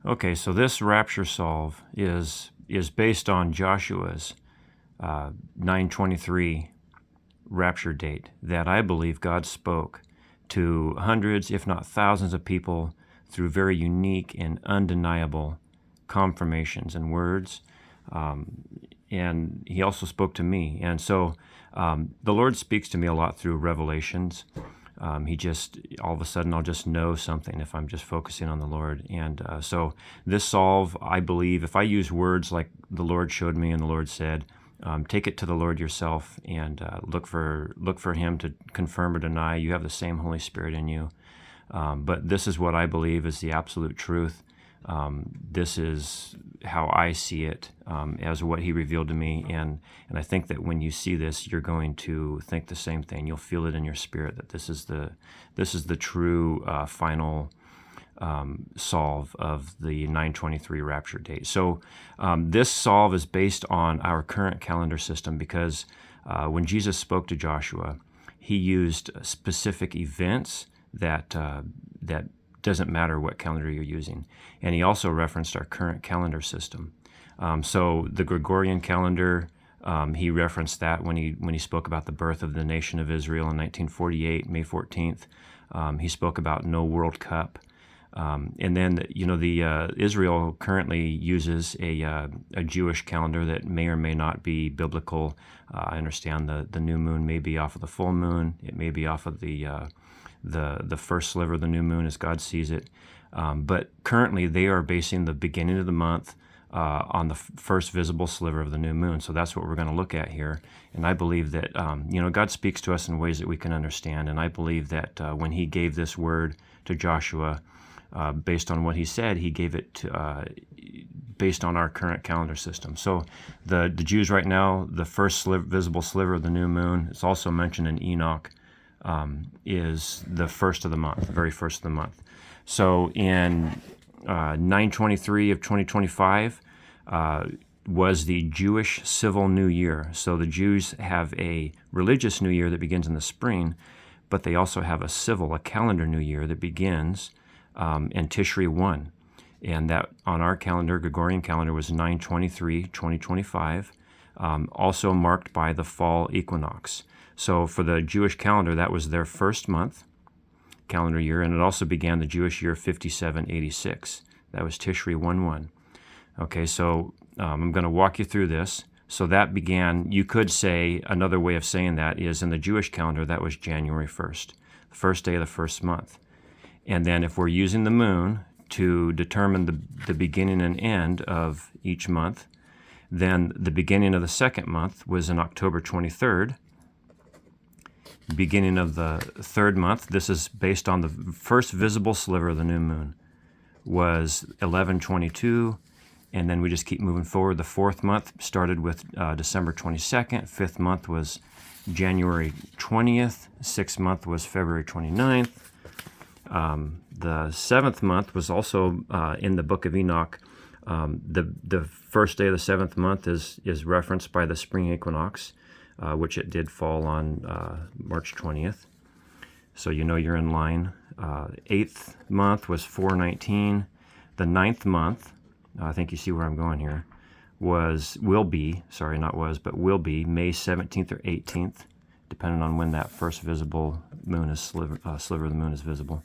Okay, so this rapture solve is based on Joshua's 9:23 rapture date that I believe God spoke to hundreds, if not thousands, of people through very unique and undeniable confirmations and words. And he also spoke to me. And so the Lord speaks to me a lot through revelations. He just, all of a sudden, I'll just know something if I'm just focusing on the Lord. And so this solve, I believe, if I use words like the Lord showed me and the Lord said, take it to the Lord yourself and look for Him to confirm or deny. You have the same Holy Spirit in you. But this is what I believe is the absolute truth. This is how I see it as what He revealed to me, and I think that when you see this, you're going to think the same thing. You'll feel it in your spirit that this is the true final solve of the 923 rapture date. So this solve is based on our current calendar system because when Jesus spoke to Joshua, He used specific events that doesn't matter what calendar you're using. And He also referenced our current calendar system. So the Gregorian calendar, He referenced that when he spoke about the birth of the nation of Israel in 1948, May 14th. He spoke about no World Cup. And then, the Israel currently uses a Jewish calendar that may or may not be biblical. I understand the new moon may be off of the full moon. It may be off of the first sliver of the new moon as God sees it. But currently they are basing the beginning of the month on the first visible sliver of the new moon. So that's what we're going to look at here. And I believe that, God speaks to us in ways that we can understand. And I believe that when He gave this word to Joshua, based on what He said, He gave it to, based on our current calendar system. So the Jews right now, the first visible sliver of the new moon, it's also mentioned in Enoch, is the first of the month, the very first of the month. So in 923 of 2025 was the Jewish civil New Year. So the Jews have a religious New Year that begins in the spring, but they also have a calendar New Year that begins in Tishri 1. And that on our calendar, Gregorian calendar, was 923, 2025, also marked by the fall equinox. So for the Jewish calendar, that was their first month, calendar year, and it also began the Jewish year 5786. That was Tishri 1-1. Okay, so I'm going to walk you through this. So that began, you could say, another way of saying that is in the Jewish calendar, that was January 1st, the first day of the first month. And then if we're using the moon to determine the beginning and end of each month, then the beginning of the second month was in October 23rd. Beginning of the third month, this is based on the first visible sliver of the new moon, was 11/22, and then we just keep moving forward. The fourth month started with December 22nd. Fifth month was January 20th. Sixth month was February 29th. The seventh month was also in the book of Enoch. The first day of the seventh month is referenced by the spring equinox, which it did fall on March 20th. So you're in line. Eighth month was 4/19. The ninth month, I think you see where I'm going here, will be May 17th or 18th, depending on when that first visible moon is sliver of the moon is visible.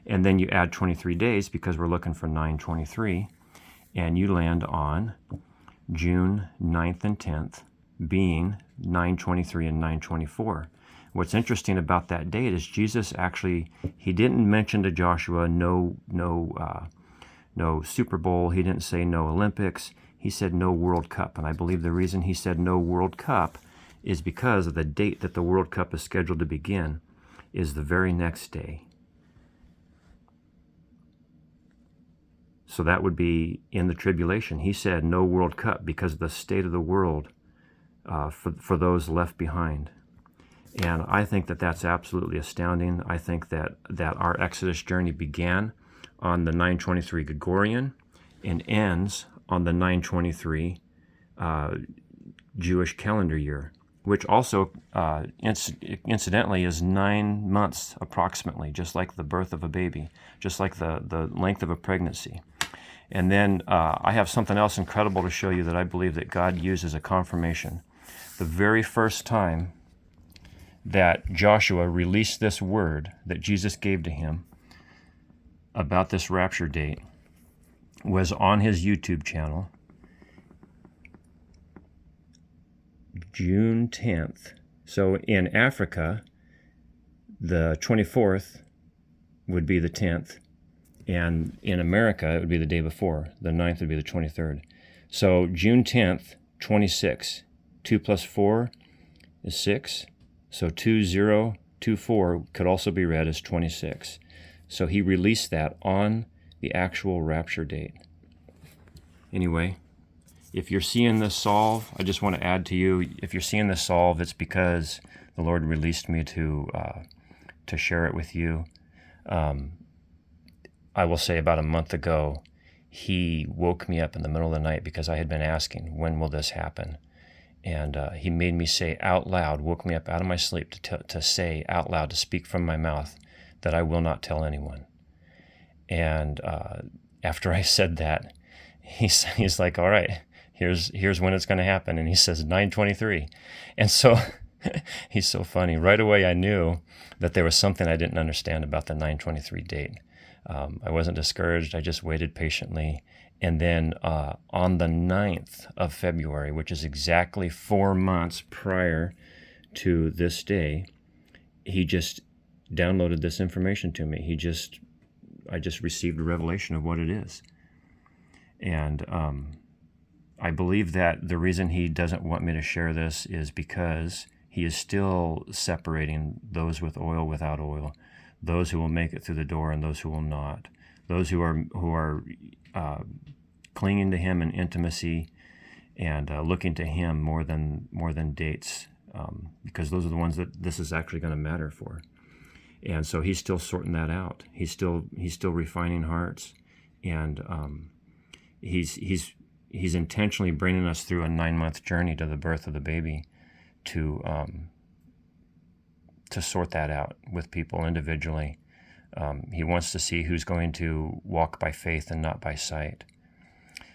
And then you add 23 days because we're looking for 9/23, and you land on June 9th and 10th, being 9/23 and 9/24. What's interesting about that date is Jesus actually, He didn't mention to Joshua no Super Bowl. He didn't say no Olympics. He said no World Cup. And I believe the reason He said no World Cup is because of the date that the World Cup is scheduled to begin is the very next day. So that would be in the tribulation. He said no World Cup because of the state of the world for those left behind. And I think that that's absolutely astounding. I think that our Exodus journey began on the 923 Gregorian and ends on the 923 Jewish calendar year, which also incidentally is 9 months approximately, just like the birth of a baby, just like the length of a pregnancy. And then I have something else incredible to show you that I believe that God used as a confirmation. The very first time that Joshua released this word that Jesus gave to him about this rapture date was on his YouTube channel, June 10th. So in Africa, the 24th would be the 10th, and in America, it would be the day before. The 9th would be the 23rd. So June 10th, 26. 2 plus 4 is 6. So 2024 could also be read as 26. So he released that on the actual rapture date. Anyway, if you're seeing this solve, I just want to add to you, if you're seeing this solve, it's because the Lord released me to share it with you. I will say about a month ago, he woke me up in the middle of the night because I had been asking, when will this happen? And he made me say out loud, woke me up out of my sleep to say out loud, to speak from my mouth, that I will not tell anyone. And after I said that, he's like, all right, here's when it's going to happen. And he says 9/23. And so he's so funny. Right away, I knew that there was something I didn't understand about the 9/23 date. I wasn't discouraged. I just waited patiently. And then on the 9th of February, which is exactly 4 months prior to this day, he just downloaded this information to me. I just received a revelation of what it is. And I believe that the reason he doesn't want me to share this is because he is still separating those with oil, without oil, those who will make it through the door and those who will not, those who are clinging to him in intimacy and looking to him more than dates, because those are the ones that this is actually going to matter for. And so he's still sorting that out. He's still refining hearts, and he's intentionally bringing us through a 9-month journey to the birth of the baby to sort that out with people individually. He wants to see who's going to walk by faith and not by sight.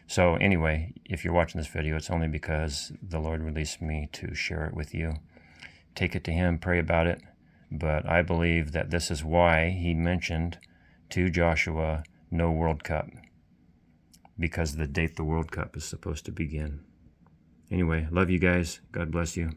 So anyway, if you're watching this video, it's only because the Lord released me to share it with you. Take it to him, pray about it. But I believe that this is why he mentioned to Joshua, no World Cup, because the date the World Cup is supposed to begin. Anyway, love you guys. God bless you.